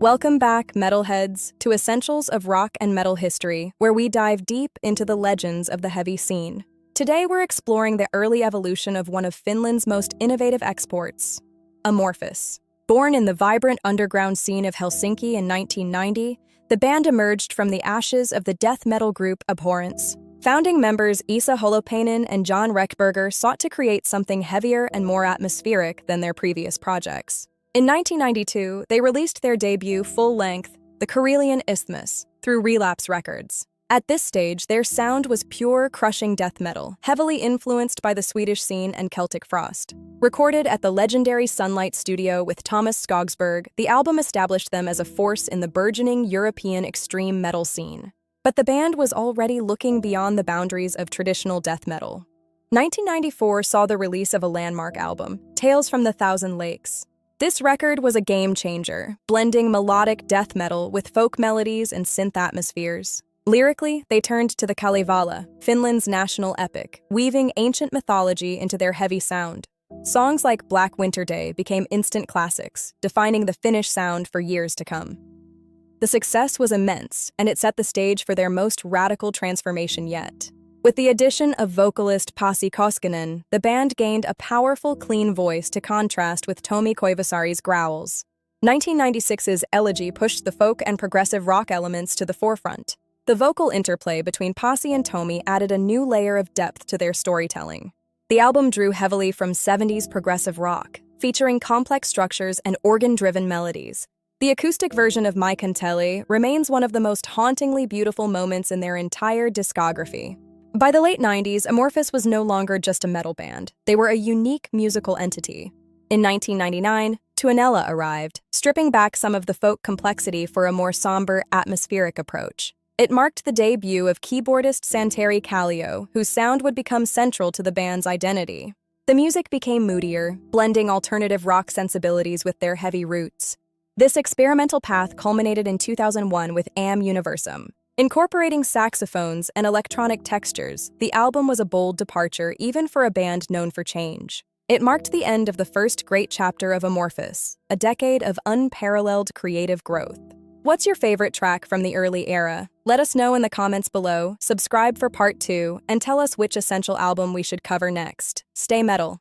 Welcome back, metalheads, to Essentials of Rock and Metal History, where we dive deep into the legends of the heavy scene. Today we're exploring the early evolution of one of Finland's most innovative exports, Amorphis. Born in the vibrant underground scene of Helsinki in 1990, the band emerged from the ashes of the death metal group Abhorrence. Founding members Isa Holopainen and John Reckberger sought to create something heavier and more atmospheric than their previous projects. In 1992, they released their debut full-length, The Karelian Isthmus, through Relapse Records. At this stage, their sound was pure, crushing death metal, heavily influenced by the Swedish scene and Celtic frost. Recorded at the legendary Sunlight Studio with Thomas Skogsberg, the album established them as a force in the burgeoning European extreme metal scene. But the band was already looking beyond the boundaries of traditional death metal. 1994 saw the release of a landmark album, Tales from the Thousand Lakes. This record was a game-changer, blending melodic death metal with folk melodies and synth atmospheres. Lyrically, they turned to the Kalevala, Finland's national epic, weaving ancient mythology into their heavy sound. Songs like Black Winter Day became instant classics, defining the Finnish sound for years to come. The success was immense, and it set the stage for their most radical transformation yet. With the addition of vocalist Pasi Koskinen, the band gained a powerful, clean voice to contrast with Tomi Koivusaari's growls. 1996's Elegy pushed the folk and progressive rock elements to the forefront. The vocal interplay between Pasi and Tomi added a new layer of depth to their storytelling. The album drew heavily from 70s progressive rock, featuring complex structures and organ-driven melodies. The acoustic version of My Kantele remains one of the most hauntingly beautiful moments in their entire discography. By the late 90s, Amorphis was no longer just a metal band. They were a unique musical entity. In 1999, Tuonela arrived, stripping back some of the folk complexity for a more somber, atmospheric approach. It marked the debut of keyboardist Santeri Kallio, whose sound would become central to the band's identity. The music became moodier, blending alternative rock sensibilities with their heavy roots. This experimental path culminated in 2001 with Am Universum. Incorporating saxophones and electronic textures, the album was a bold departure even for a band known for change. It marked the end of the first great chapter of Amorphis, a decade of unparalleled creative growth. What's your favorite track from the early era? Let us know in the comments below, subscribe for part 2, and tell us which essential album we should cover next. Stay metal.